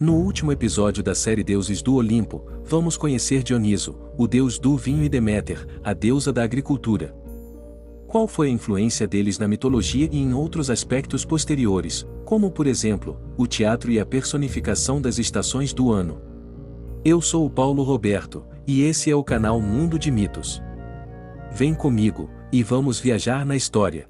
No último episódio da série Deuses do Olimpo, vamos conhecer Dioniso, o deus do vinho, e Deméter, a deusa da agricultura. Qual foi a influência deles na mitologia e em outros aspectos posteriores, como por exemplo, o teatro e a personificação das estações do ano? Eu sou o Paulo Roberto, e esse é o canal Mundo de Mitos. Vem comigo, e vamos viajar na história.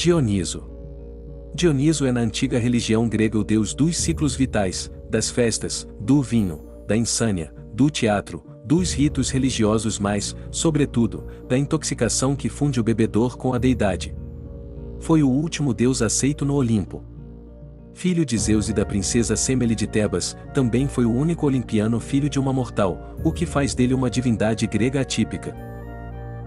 Dioniso. Dioniso é na antiga religião grega o deus dos ciclos vitais, das festas, do vinho, da insânia, do teatro, dos ritos religiosos, mas, sobretudo, da intoxicação que funde o bebedor com a deidade. Foi o último deus aceito no Olimpo. Filho de Zeus e da princesa Semele de Tebas, também foi o único olimpiano filho de uma mortal, o que faz dele uma divindade grega atípica.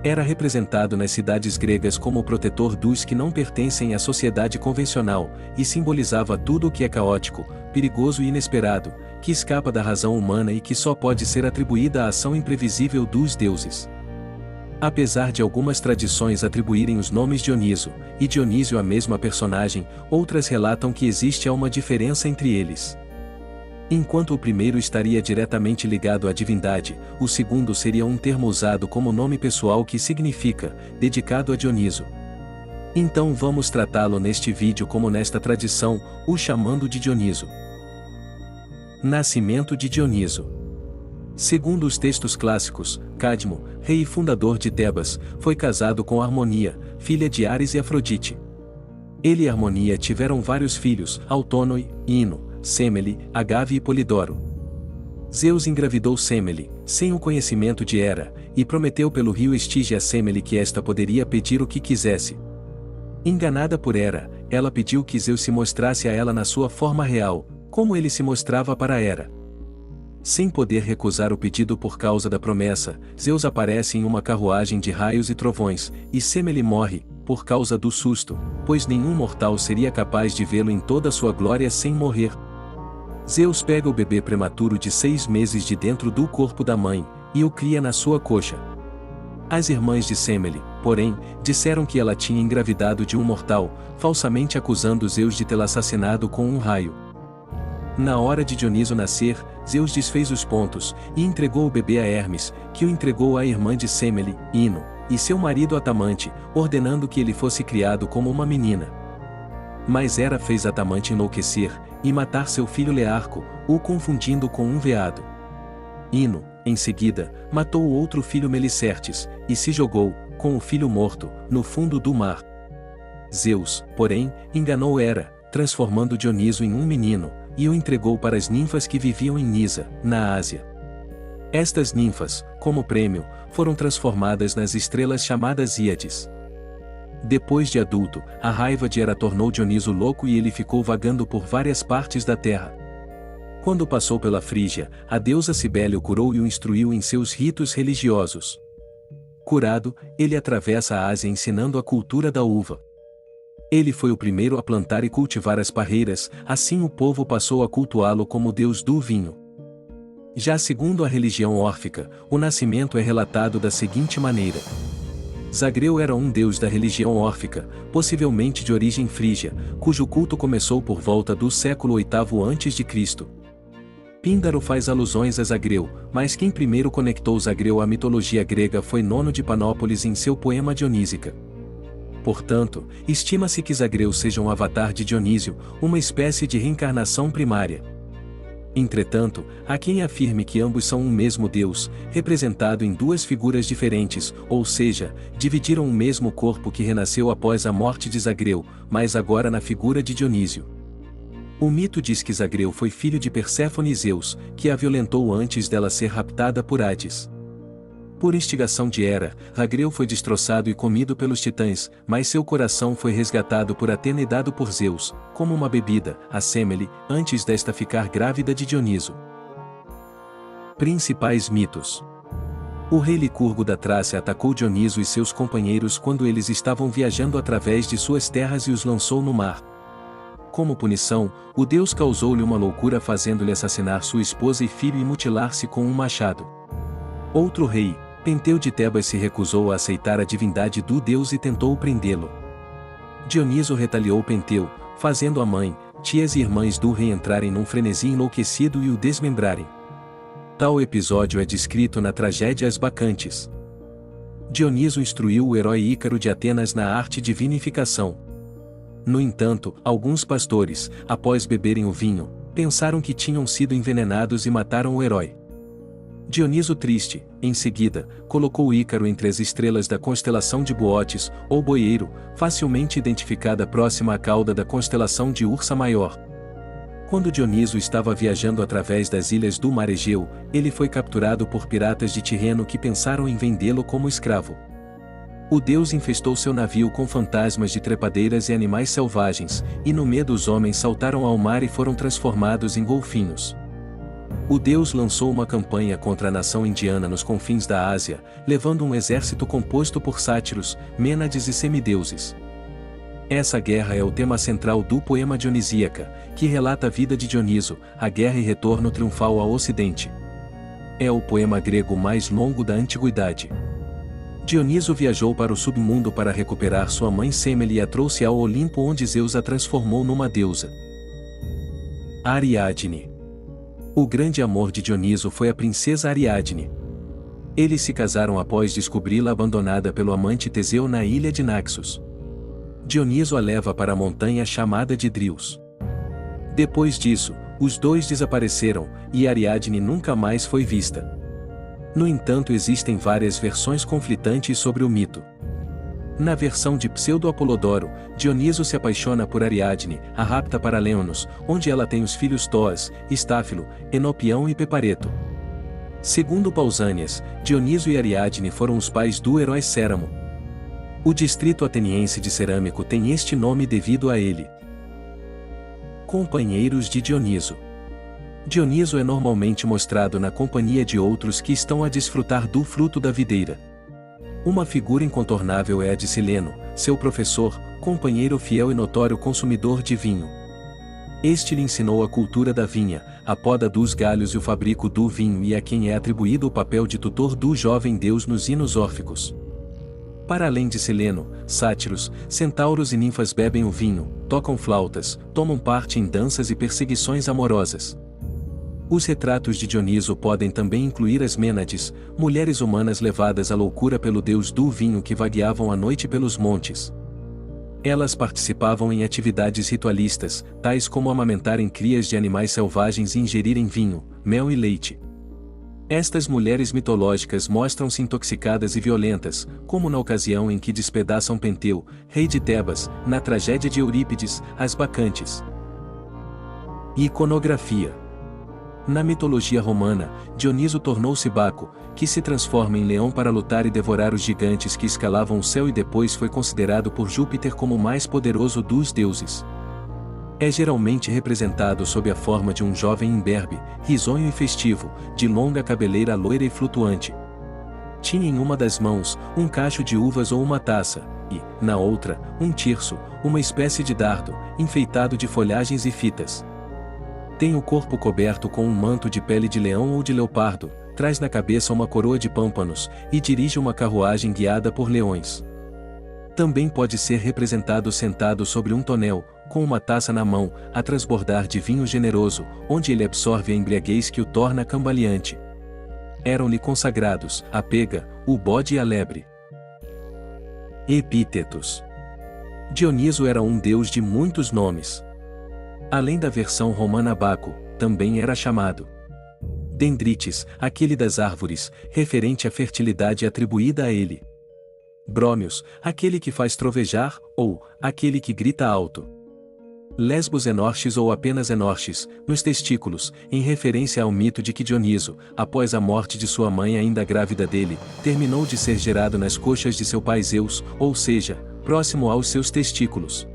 Era representado nas cidades gregas como o protetor dos que não pertencem à sociedade convencional, e simbolizava tudo o que é caótico, perigoso e inesperado, que escapa da razão humana e que só pode ser atribuída à ação imprevisível dos deuses. Apesar de algumas tradições atribuírem os nomes Dioniso e Dionísio à mesma personagem, outras relatam que existe uma diferença entre eles. Enquanto o primeiro estaria diretamente ligado à divindade, o segundo seria um termo usado como nome pessoal que significa, dedicado a Dioniso. Então vamos tratá-lo neste vídeo como nesta tradição, o chamando de Dioniso. Nascimento de Dioniso. Segundo os textos clássicos, Cadmo, rei e fundador de Tebas, foi casado com Harmonia, filha de Ares e Afrodite. Ele e Harmonia tiveram vários filhos, Autónoe, Ino, Semele, Agave e Polidoro. Zeus engravidou Semele, sem o conhecimento de Hera, e prometeu pelo rio Estígia a Semele que esta poderia pedir o que quisesse. Enganada por Hera, ela pediu que Zeus se mostrasse a ela na sua forma real, como ele se mostrava para Hera. Sem poder recusar o pedido por causa da promessa, Zeus aparece em uma carruagem de raios e trovões, e Semele morre, por causa do susto, pois nenhum mortal seria capaz de vê-lo em toda sua glória sem morrer. Zeus pega o bebê prematuro de 6 meses de dentro do corpo da mãe, e o cria na sua coxa. As irmãs de Semele, porém, disseram que ela tinha engravidado de um mortal, falsamente acusando Zeus de tê-la assassinado com um raio. Na hora de Dioniso nascer, Zeus desfez os pontos, e entregou o bebê a Hermes, que o entregou à irmã de Semele, Ino, e seu marido Atamante, ordenando que ele fosse criado como uma menina. Mas Hera fez Atamante enlouquecer, e matar seu filho Learco, o confundindo com um veado. Ino, em seguida, matou o outro filho Melicertes, e se jogou, com o filho morto, no fundo do mar. Zeus, porém, enganou Hera, transformando Dioniso em um menino, e o entregou para as ninfas que viviam em Nisa, na Ásia. Estas ninfas, como prêmio, foram transformadas nas estrelas chamadas Íades. Depois de adulto, a raiva de Hera tornou Dioniso louco e ele ficou vagando por várias partes da terra. Quando passou pela Frígia, a deusa Cibele o curou e o instruiu em seus ritos religiosos. Curado, ele atravessa a Ásia ensinando a cultura da uva. Ele foi o primeiro a plantar e cultivar as parreiras, assim o povo passou a cultuá-lo como deus do vinho. Já segundo a religião órfica, o nascimento é relatado da seguinte maneira. Zagreu era um deus da religião órfica, possivelmente de origem frígia, cujo culto começou por volta do século VIII a.C. Píndaro faz alusões a Zagreu, mas quem primeiro conectou Zagreu à mitologia grega foi Nono de Panópolis em seu poema Dionísica. Portanto, estima-se que Zagreu seja um avatar de Dionísio, uma espécie de reencarnação primária. Entretanto, há quem afirme que ambos são um mesmo Deus, representado em duas figuras diferentes, ou seja, dividiram um mesmo corpo que renasceu após a morte de Zagreu, mas agora na figura de Dionísio. O mito diz que Zagreu foi filho de Perséfone e Zeus, que a violentou antes dela ser raptada por Hades. Por instigação de Hera, Zagreu foi destroçado e comido pelos titãs, mas seu coração foi resgatado por Atena e dado por Zeus, como uma bebida, a Semele, antes desta ficar grávida de Dioniso. Principais mitos. O rei Licurgo da Trácia atacou Dioniso e seus companheiros quando eles estavam viajando através de suas terras e os lançou no mar. Como punição, o deus causou-lhe uma loucura fazendo-lhe assassinar sua esposa e filho e mutilar-se com um machado. Outro rei, Penteu de Tebas, se recusou a aceitar a divindade do deus e tentou prendê-lo. Dioniso retaliou Penteu, fazendo a mãe, tias e irmãs do rei entrarem num frenesi enlouquecido e o desmembrarem. Tal episódio é descrito na tragédia As Bacantes. Dioniso instruiu o herói Ícaro de Atenas na arte de vinificação. No entanto, alguns pastores, após beberem o vinho, pensaram que tinham sido envenenados e mataram o herói. Dioniso, triste, em seguida, colocou Ícaro entre as estrelas da constelação de Bootes, ou Boieiro, facilmente identificada próxima à cauda da constelação de Ursa Maior. Quando Dioniso estava viajando através das ilhas do Mar Egeu, ele foi capturado por piratas de Tirreno que pensaram em vendê-lo como escravo. O deus infestou seu navio com fantasmas de trepadeiras e animais selvagens, e no medo os homens saltaram ao mar e foram transformados em golfinhos. O deus lançou uma campanha contra a nação indiana nos confins da Ásia, levando um exército composto por sátiros, mênades e semideuses. Essa guerra é o tema central do poema Dionisíaca, que relata a vida de Dioniso, a guerra e retorno triunfal ao Ocidente. É o poema grego mais longo da antiguidade. Dioniso viajou para o submundo para recuperar sua mãe Semele e a trouxe ao Olimpo, onde Zeus a transformou numa deusa. Ariadne. O grande amor de Dioniso foi a princesa Ariadne. Eles se casaram após descobri-la abandonada pelo amante Teseu na ilha de Naxos. Dioniso a leva para a montanha chamada de Drios. Depois disso, os dois desapareceram, e Ariadne nunca mais foi vista. No entanto, existem várias versões conflitantes sobre o mito. Na versão de Pseudo-Apolodoro, Dioniso se apaixona por Ariadne, a rapta para Lemnos, onde ela tem os filhos Toas, Estáfilo, Enopião e Pepareto. Segundo Pausanias, Dioniso e Ariadne foram os pais do herói Céramo. O distrito ateniense de Cerâmico tem este nome devido a ele. Companheiros de Dioniso. Dioniso é normalmente mostrado na companhia de outros que estão a desfrutar do fruto da videira. Uma figura incontornável é a de Sileno, seu professor, companheiro fiel e notório consumidor de vinho. Este lhe ensinou a cultura da vinha, a poda dos galhos e o fabrico do vinho, e a quem é atribuído o papel de tutor do jovem deus nos hinos órficos. Para além de Sileno, sátiros, centauros e ninfas bebem o vinho, tocam flautas, tomam parte em danças e perseguições amorosas. Os retratos de Dioniso podem também incluir as Mênades, mulheres humanas levadas à loucura pelo deus do vinho que vagueavam à noite pelos montes. Elas participavam em atividades ritualistas, tais como amamentarem crias de animais selvagens e ingerirem vinho, mel e leite. Estas mulheres mitológicas mostram-se intoxicadas e violentas, como na ocasião em que despedaçam Penteu, rei de Tebas, na tragédia de Eurípides, As Bacantes. Iconografia. Na mitologia romana, Dioniso tornou-se Baco, que se transforma em leão para lutar e devorar os gigantes que escalavam o céu, e depois foi considerado por Júpiter como o mais poderoso dos deuses. É geralmente representado sob a forma de um jovem imberbe, risonho e festivo, de longa cabeleira loira e flutuante. Tinha em uma das mãos um cacho de uvas ou uma taça, e, na outra, um tirso, uma espécie de dardo, enfeitado de folhagens e fitas. Tem o corpo coberto com um manto de pele de leão ou de leopardo, traz na cabeça uma coroa de pâmpanos, e dirige uma carruagem guiada por leões. Também pode ser representado sentado sobre um tonel, com uma taça na mão, a transbordar de vinho generoso, onde ele absorve a embriaguez que o torna cambaleante. Eram-lhe consagrados a pega, o bode e a lebre. Epítetos. Dioniso era um deus de muitos nomes. Além da versão romana Baco, também era chamado. Dendrites, aquele das árvores, referente à fertilidade atribuída a ele. Brômios, aquele que faz trovejar, ou, aquele que grita alto. Lesbos Enorches ou apenas Enorches, nos testículos, em referência ao mito de que Dioniso, após a morte de sua mãe ainda grávida dele, terminou de ser gerado nas coxas de seu pai Zeus, ou seja, próximo aos seus testículos.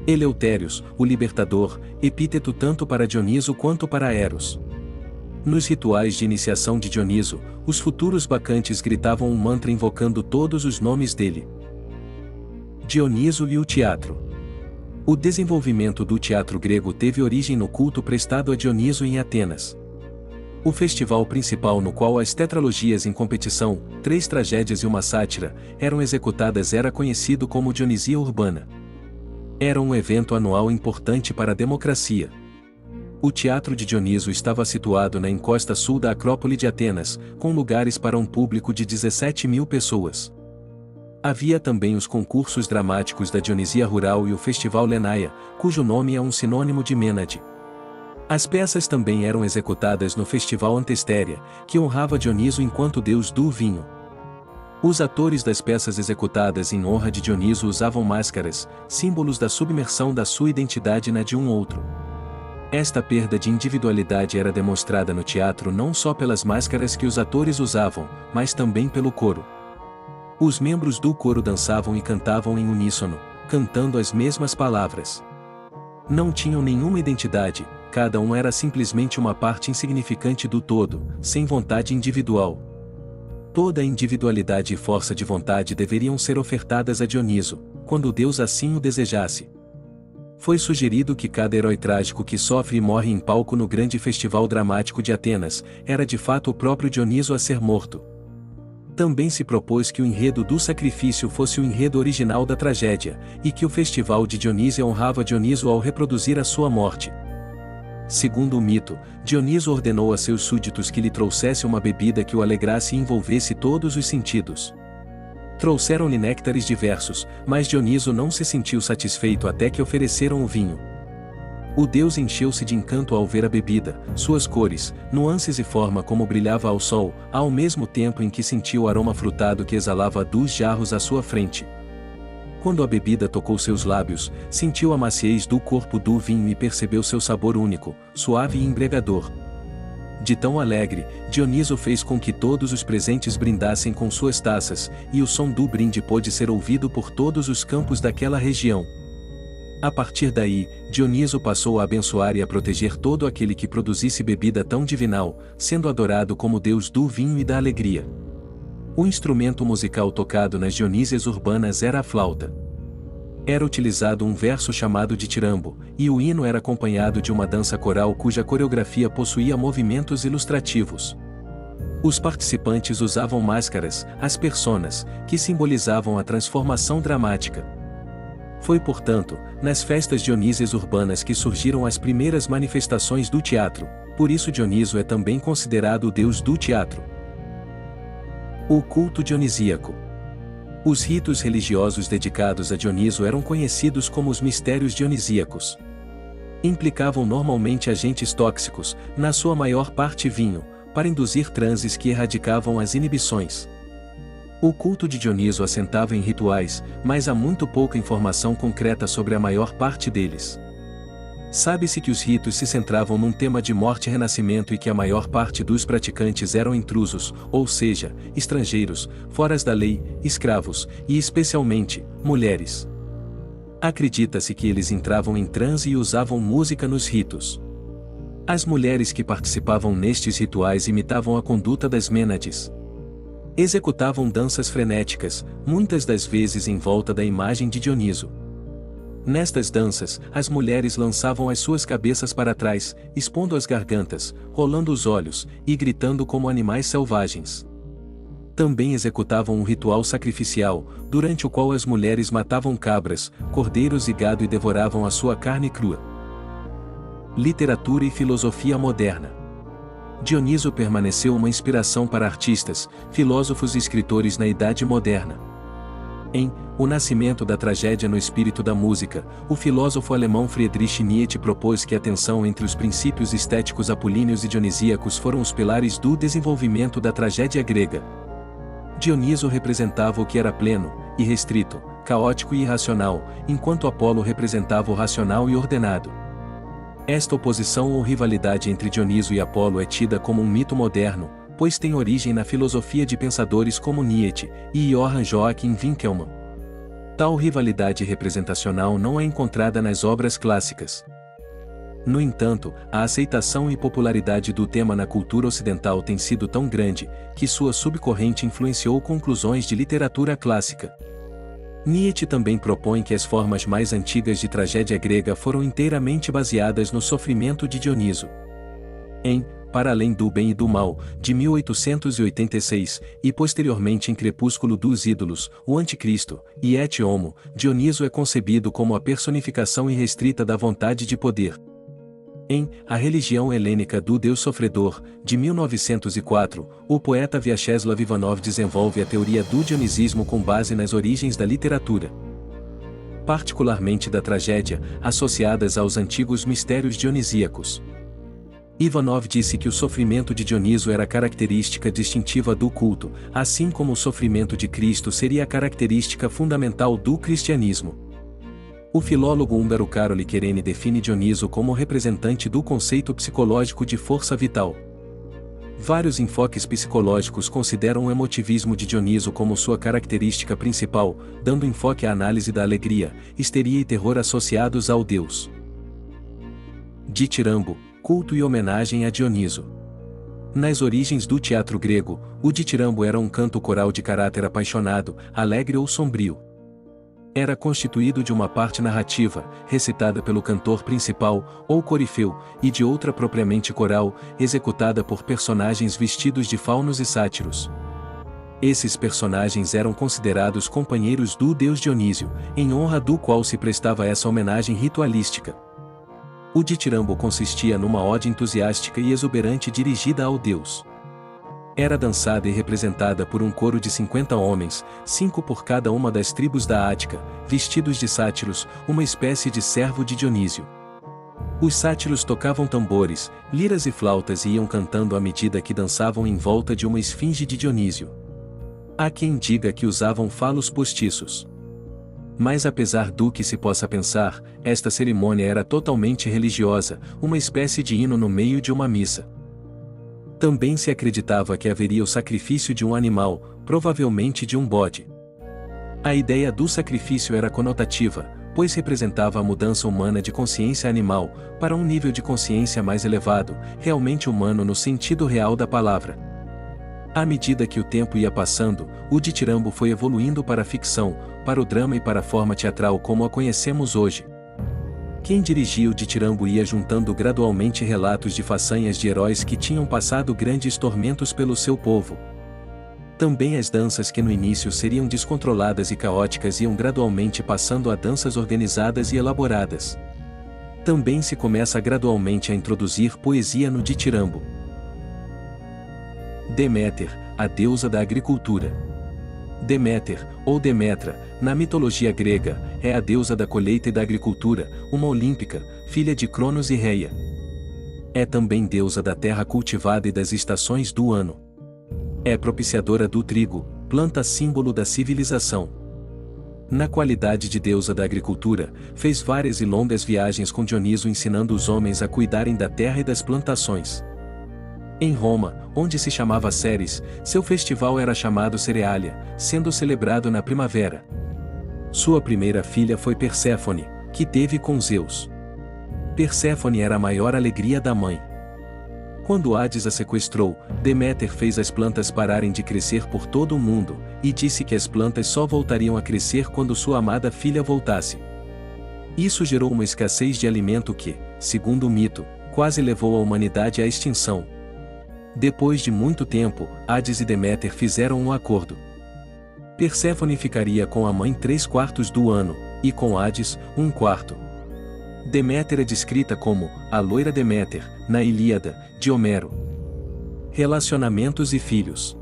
Eleutérios, o libertador, epíteto tanto para Dioniso quanto para Eros. Nos rituais de iniciação de Dioniso, os futuros bacantes gritavam um mantra invocando todos os nomes dele. Dioniso e o teatro. O desenvolvimento do teatro grego teve origem no culto prestado a Dioniso em Atenas. O festival principal no qual as tetralogias em competição, 3 tragédias e uma sátira, eram executadas era conhecido como Dionisia Urbana. Era um evento anual importante para a democracia. O teatro de Dioniso estava situado na encosta sul da Acrópole de Atenas, com lugares para um público de 17.000 pessoas. Havia também os concursos dramáticos da Dionisia Rural e o Festival Lenaia, cujo nome é um sinônimo de Mênade. As peças também eram executadas no Festival Antestéria, que honrava Dioniso enquanto deus do vinho. Os atores das peças executadas em honra de Dioniso usavam máscaras, símbolos da submersão da sua identidade na de um outro. Esta perda de individualidade era demonstrada no teatro não só pelas máscaras que os atores usavam, mas também pelo coro. Os membros do coro dançavam e cantavam em uníssono, cantando as mesmas palavras. Não tinham nenhuma identidade, cada um era simplesmente uma parte insignificante do todo, sem vontade individual. Toda a individualidade e força de vontade deveriam ser ofertadas a Dioniso, quando o deus assim o desejasse. Foi sugerido que cada herói trágico que sofre e morre em palco no grande festival dramático de Atenas, era de fato o próprio Dioniso a ser morto. Também se propôs que o enredo do sacrifício fosse o enredo original da tragédia, e que o festival de Dionísia honrava Dioniso ao reproduzir a sua morte. Segundo o mito, Dioniso ordenou a seus súditos que lhe trouxesse uma bebida que o alegrasse e envolvesse todos os sentidos. Trouxeram-lhe néctares diversos, mas Dioniso não se sentiu satisfeito até que ofereceram o vinho. O deus encheu-se de encanto ao ver a bebida, suas cores, nuances e forma como brilhava ao sol, ao mesmo tempo em que sentiu o aroma frutado que exalava dos jarros à sua frente. Quando a bebida tocou seus lábios, sentiu a maciez do corpo do vinho e percebeu seu sabor único, suave e embriagador. De tão alegre, Dioniso fez com que todos os presentes brindassem com suas taças, e o som do brinde pôde ser ouvido por todos os campos daquela região. A partir daí, Dioniso passou a abençoar e a proteger todo aquele que produzisse bebida tão divinal, sendo adorado como deus do vinho e da alegria. O instrumento musical tocado nas Dionísias urbanas era a flauta. Era utilizado um verso chamado de tirambo, e o hino era acompanhado de uma dança coral cuja coreografia possuía movimentos ilustrativos. Os participantes usavam máscaras, as personas, que simbolizavam a transformação dramática. Foi, portanto, nas festas dionísias urbanas que surgiram as primeiras manifestações do teatro, por isso Dioniso é também considerado o deus do teatro. O culto dionisíaco. Os ritos religiosos dedicados a Dioniso eram conhecidos como os mistérios dionisíacos. Implicavam normalmente agentes tóxicos, na sua maior parte vinho, para induzir transes que erradicavam as inibições. O culto de Dioniso assentava em rituais, mas há muito pouca informação concreta sobre a maior parte deles. Sabe-se que os ritos se centravam num tema de morte e renascimento e que a maior parte dos praticantes eram intrusos, ou seja, estrangeiros, foras da lei, escravos, e especialmente, mulheres. Acredita-se que eles entravam em transe e usavam música nos ritos. As mulheres que participavam nestes rituais imitavam a conduta das Mênades. Executavam danças frenéticas, muitas das vezes em volta da imagem de Dioniso. Nestas danças, as mulheres lançavam as suas cabeças para trás, expondo as gargantas, rolando os olhos, e gritando como animais selvagens. Também executavam um ritual sacrificial, durante o qual as mulheres matavam cabras, cordeiros e gado e devoravam a sua carne crua. Literatura e filosofia moderna. Dioniso permaneceu uma inspiração para artistas, filósofos e escritores na Idade Moderna. Em O Nascimento da Tragédia no Espírito da Música, o filósofo alemão Friedrich Nietzsche propôs que a tensão entre os princípios estéticos apolíneos e dionisíacos foram os pilares do desenvolvimento da tragédia grega. Dioniso representava o que era pleno, irrestrito, caótico e irracional, enquanto Apolo representava o racional e ordenado. Esta oposição ou rivalidade entre Dioniso e Apolo é tida como um mito moderno, pois tem origem na filosofia de pensadores como Nietzsche e Johann Joachim Winckelmann. Tal rivalidade representacional não é encontrada nas obras clássicas. No entanto, a aceitação e popularidade do tema na cultura ocidental tem sido tão grande, que sua subcorrente influenciou conclusões de literatura clássica. Nietzsche também propõe que as formas mais antigas de tragédia grega foram inteiramente baseadas no sofrimento de Dioniso. Em Para Além do Bem e do Mal, de 1886, e posteriormente em Crepúsculo dos Ídolos, o Anticristo, e Et Homo, Dioniso é concebido como a personificação irrestrita da vontade de poder. Em A Religião Helênica do Deus Sofredor, de 1904, o poeta Vyacheslav Ivanov desenvolve a teoria do dionisismo com base nas origens da literatura, particularmente da tragédia, associadas aos antigos mistérios dionisíacos. Ivanov disse que o sofrimento de Dioniso era característica distintiva do culto, assim como o sofrimento de Cristo seria a característica fundamental do cristianismo. O filólogo húngaro Károly Kerényi define Dioniso como representante do conceito psicológico de força vital. Vários enfoques psicológicos consideram o emotivismo de Dioniso como sua característica principal, dando enfoque à análise da alegria, histeria e terror associados ao deus. Ditirambo, culto e homenagem a Dioniso. Nas origens do teatro grego, o ditirambo era um canto coral de caráter apaixonado, alegre ou sombrio. Era constituído de uma parte narrativa, recitada pelo cantor principal, ou corifeu, e de outra propriamente coral, executada por personagens vestidos de faunos e sátiros. Esses personagens eram considerados companheiros do deus Dionísio, em honra do qual se prestava essa homenagem ritualística. O ditirambo consistia numa ode entusiástica e exuberante dirigida ao deus. Era dançada e representada por um coro de 50 homens, 5 por cada uma das tribos da Ática, vestidos de sátiros, uma espécie de servo de Dionísio. Os sátiros tocavam tambores, liras e flautas e iam cantando à medida que dançavam em volta de uma esfinge de Dionísio. Há quem diga que usavam falos postiços. Mas apesar do que se possa pensar, esta cerimônia era totalmente religiosa, uma espécie de hino no meio de uma missa. Também se acreditava que haveria o sacrifício de um animal, provavelmente de um bode. A ideia do sacrifício era conotativa, pois representava a mudança humana de consciência animal, para um nível de consciência mais elevado, realmente humano no sentido real da palavra. À medida que o tempo ia passando, o ditirambo foi evoluindo para a ficção, para o drama e para a forma teatral como a conhecemos hoje. Quem dirigia o ditirambo ia juntando gradualmente relatos de façanhas de heróis que tinham passado grandes tormentos pelo seu povo. Também as danças que no início seriam descontroladas e caóticas iam gradualmente passando a danças organizadas e elaboradas. Também se começa gradualmente a introduzir poesia no ditirambo. Deméter, a deusa da agricultura. Deméter, ou Demetra, na mitologia grega, é a deusa da colheita e da agricultura, uma olímpica, filha de Cronos e Reia. É também deusa da terra cultivada e das estações do ano. É propiciadora do trigo, planta símbolo da civilização. Na qualidade de deusa da agricultura, fez várias e longas viagens com Dioniso ensinando os homens a cuidarem da terra e das plantações. Em Roma, onde se chamava Ceres, seu festival era chamado Cerealia, sendo celebrado na primavera. Sua primeira filha foi Perséfone, que teve com Zeus. Perséfone era a maior alegria da mãe. Quando Hades a sequestrou, Deméter fez as plantas pararem de crescer por todo o mundo, e disse que as plantas só voltariam a crescer quando sua amada filha voltasse. Isso gerou uma escassez de alimento que, segundo o mito, quase levou a humanidade à extinção. Depois de muito tempo, Hades e Deméter fizeram um acordo. Perséfone ficaria com a mãe 3/4 do ano, e com Hades, 1/4. Deméter é descrita como a loira Deméter, na Ilíada, de Homero. Relacionamentos e filhos.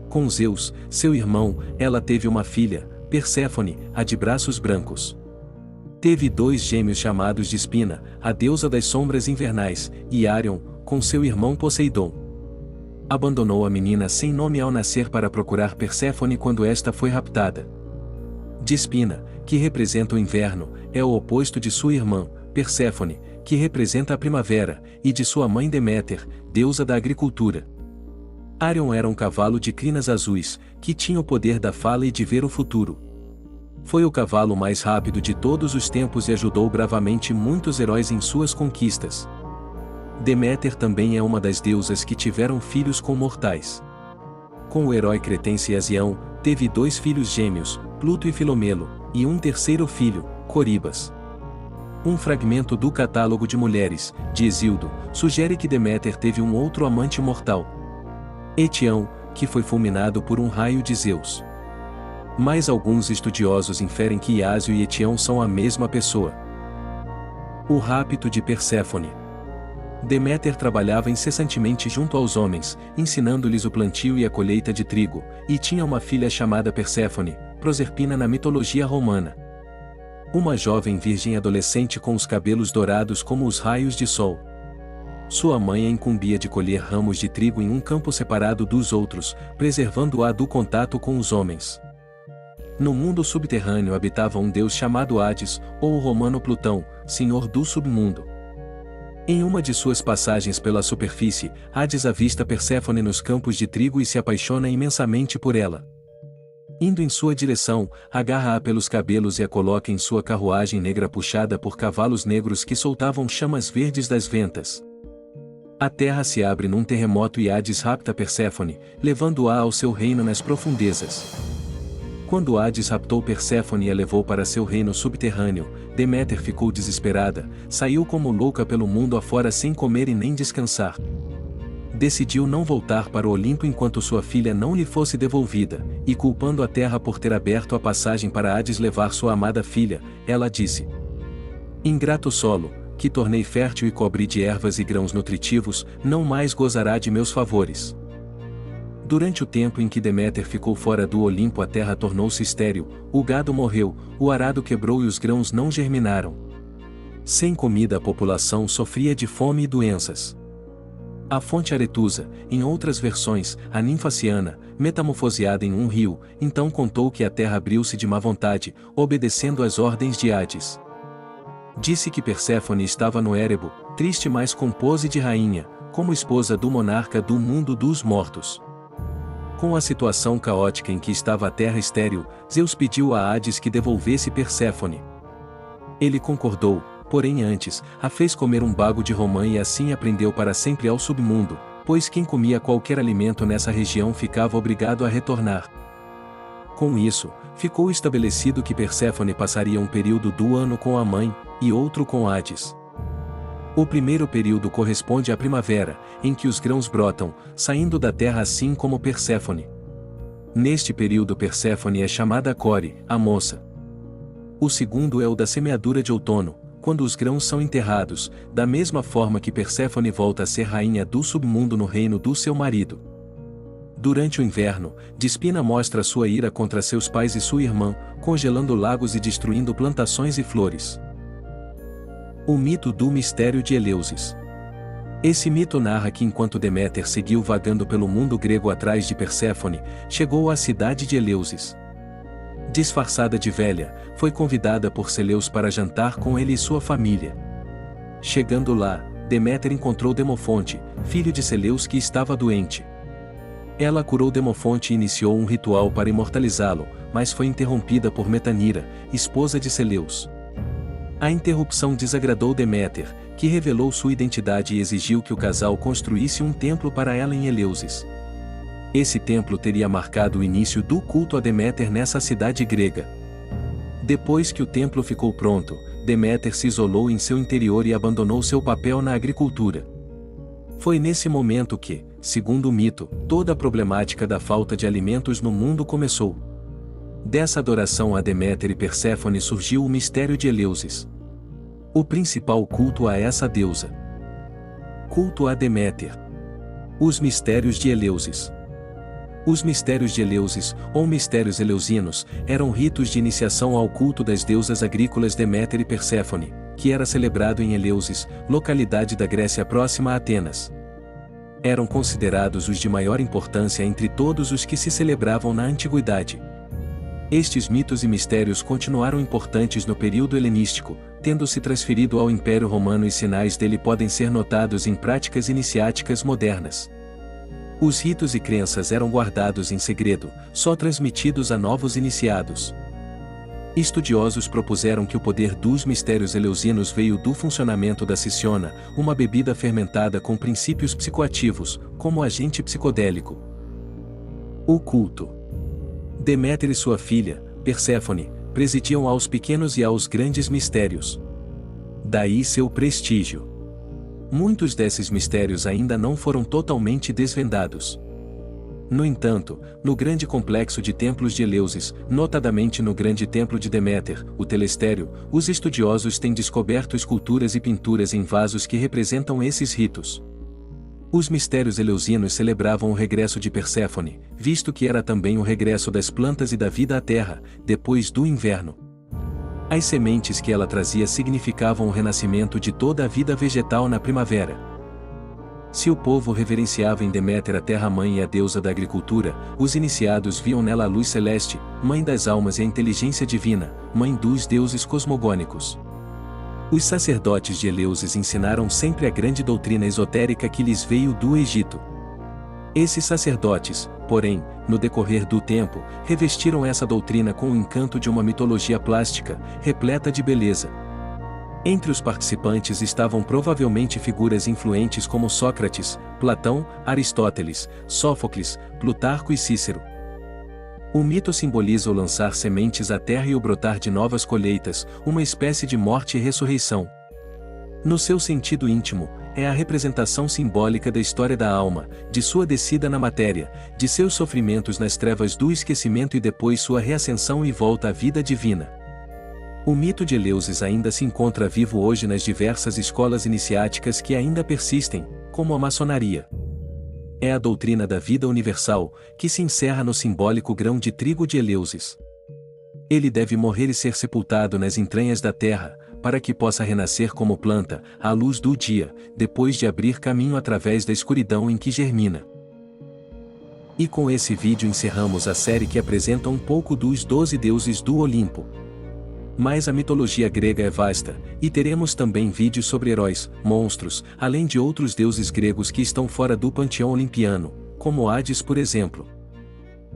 Com Zeus, seu irmão, ela teve uma filha, Perséfone, a de braços brancos. Teve 2 gêmeos chamados Despina, a deusa das sombras invernais, e Arion, com seu irmão Poseidon. Abandonou a menina sem nome ao nascer para procurar Perséfone quando esta foi raptada. Despina, que representa o inverno, é o oposto de sua irmã, Perséfone, que representa a primavera, e de sua mãe Deméter, deusa da agricultura. Arion era um cavalo de crinas azuis, que tinha o poder da fala e de ver o futuro. Foi o cavalo mais rápido de todos os tempos e ajudou bravamente muitos heróis em suas conquistas. Deméter também é uma das deusas que tiveram filhos com mortais. Com o herói cretense Asião, teve 2 filhos gêmeos, Pluto e Filomelo, e um terceiro filho, Coribas. Um fragmento do Catálogo de Mulheres, de Hesíodo, sugere que Deméter teve um outro amante mortal, Etião, que foi fulminado por um raio de Zeus. Mas alguns estudiosos inferem que Iásio e Etião são a mesma pessoa. O rapto de Perséfone. Deméter trabalhava incessantemente junto aos homens, ensinando-lhes o plantio e a colheita de trigo, e tinha uma filha chamada Perséfone, Proserpina na mitologia romana. Uma jovem virgem adolescente com os cabelos dourados como os raios de sol. Sua mãe a incumbia de colher ramos de trigo em um campo separado dos outros, preservando-a do contato com os homens. No mundo subterrâneo habitava um deus chamado Hades, ou o romano Plutão, senhor do submundo. Em uma de suas passagens pela superfície, Hades avista Perséfone nos campos de trigo e se apaixona imensamente por ela. Indo em sua direção, agarra-a pelos cabelos e a coloca em sua carruagem negra puxada por cavalos negros que soltavam chamas verdes das ventas. A terra se abre num terremoto e Hades rapta Perséfone, levando-a ao seu reino nas profundezas. Quando Hades raptou Perséfone e a levou para seu reino subterrâneo, Deméter ficou desesperada, saiu como louca pelo mundo afora sem comer e nem descansar. Decidiu não voltar para o Olimpo enquanto sua filha não lhe fosse devolvida, e culpando a terra por ter aberto a passagem para Hades levar sua amada filha, ela disse: Ingrato solo, que tornei fértil e cobri de ervas e grãos nutritivos, não mais gozará de meus favores. Durante o tempo em que Deméter ficou fora do Olimpo a terra tornou-se estéril, o gado morreu, o arado quebrou e os grãos não germinaram. Sem comida a população sofria de fome e doenças. A fonte Aretusa, em outras versões, a ninfa Ciana, metamorfoseada em um rio, então contou que a terra abriu-se de má vontade, obedecendo às ordens de Hades. Disse que Perséfone estava no Érebo, triste mas com pose de rainha, como esposa do monarca do mundo dos mortos. Com a situação caótica em que estava a terra estéril, Zeus pediu a Hades que devolvesse Perséfone. Ele concordou, porém antes, a fez comer um bago de romã e assim a prendeu para sempre ao submundo, pois quem comia qualquer alimento nessa região ficava obrigado a retornar. Com isso, ficou estabelecido que Perséfone passaria um período do ano com a mãe, e outro com Hades. O primeiro período corresponde à primavera, em que os grãos brotam, saindo da terra assim como Perséfone. Neste período Perséfone é chamada Core, a moça. O segundo é o da semeadura de outono, quando os grãos são enterrados, da mesma forma que Perséfone volta a ser rainha do submundo no reino do seu marido. Durante o inverno, Despina mostra sua ira contra seus pais e sua irmã, congelando lagos e destruindo plantações e flores. O mito do mistério de Eleusis. Esse mito narra que enquanto Deméter seguiu vagando pelo mundo grego atrás de Perséfone, chegou à cidade de Eleusis. Disfarçada de velha, foi convidada por Celeus para jantar com ele e sua família. Chegando lá, Deméter encontrou Demofonte, filho de Celeus que estava doente. Ela curou Demofonte e iniciou um ritual para imortalizá-lo, mas foi interrompida por Metanira, esposa de Celeus. A interrupção desagradou Deméter, que revelou sua identidade e exigiu que o casal construísse um templo para ela em Eleusis. Esse templo teria marcado o início do culto a Deméter nessa cidade grega. Depois que o templo ficou pronto, Deméter se isolou em seu interior e abandonou seu papel na agricultura. Foi nesse momento que, segundo o mito, toda a problemática da falta de alimentos no mundo começou. Dessa adoração a Deméter e Perséfone surgiu o mistério de Eleusis. O principal culto a essa deusa. Culto a Deméter. Os mistérios de Eleusis. Os mistérios de Eleusis, ou mistérios eleusinos, eram ritos de iniciação ao culto das deusas agrícolas Deméter e Perséfone, que era celebrado em Eleusis, localidade da Grécia próxima a Atenas. Eram considerados os de maior importância entre todos os que se celebravam na antiguidade. Estes mitos e mistérios continuaram importantes no período helenístico, tendo se transferido ao Império Romano e sinais dele podem ser notados em práticas iniciáticas modernas. Os ritos e crenças eram guardados em segredo, só transmitidos a novos iniciados. Estudiosos propuseram que o poder dos mistérios eleusinos veio do funcionamento da ciciona, uma bebida fermentada com princípios psicoativos, como agente psicodélico. O culto. Deméter e sua filha, Perséfone, presidiam aos pequenos e aos grandes mistérios. Daí seu prestígio. Muitos desses mistérios ainda não foram totalmente desvendados. No entanto, no grande complexo de templos de Eleusis, notadamente no grande templo de Deméter, o Telestério, os estudiosos têm descoberto esculturas e pinturas em vasos que representam esses ritos. Os mistérios eleusinos celebravam o regresso de Perséfone, visto que era também o regresso das plantas e da vida à terra, depois do inverno. As sementes que ela trazia significavam o renascimento de toda a vida vegetal na primavera. Se o povo reverenciava em Deméter a terra-mãe e a deusa da agricultura, os iniciados viam nela a luz celeste, mãe das almas e a inteligência divina, mãe dos deuses cosmogônicos. Os sacerdotes de Eleusis ensinaram sempre a grande doutrina esotérica que lhes veio do Egito. Esses sacerdotes, porém, no decorrer do tempo, revestiram essa doutrina com o encanto de uma mitologia plástica, repleta de beleza. Entre os participantes estavam provavelmente figuras influentes como Sócrates, Platão, Aristóteles, Sófocles, Plutarco e Cícero. O mito simboliza o lançar sementes à terra e o brotar de novas colheitas, uma espécie de morte e ressurreição. No seu sentido íntimo, é a representação simbólica da história da alma, de sua descida na matéria, de seus sofrimentos nas trevas do esquecimento e depois sua reascensão e volta à vida divina. O mito de Eleusis ainda se encontra vivo hoje nas diversas escolas iniciáticas que ainda persistem, como a maçonaria. É a doutrina da vida universal, que se encerra no simbólico grão de trigo de Eleusis. Ele deve morrer e ser sepultado nas entranhas da terra, para que possa renascer como planta, à luz do dia, depois de abrir caminho através da escuridão em que germina. E com esse vídeo encerramos a série que apresenta um pouco dos 12 deuses do Olimpo. Mas a mitologia grega é vasta, e teremos também vídeos sobre heróis, monstros, além de outros deuses gregos que estão fora do panteão olimpiano, como Hades por exemplo.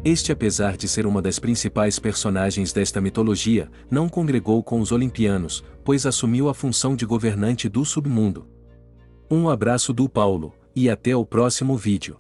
Este, apesar de ser uma das principais personagens desta mitologia, não congregou com os olimpianos, pois assumiu a função de governante do submundo. Um abraço do Paulo, e até o próximo vídeo.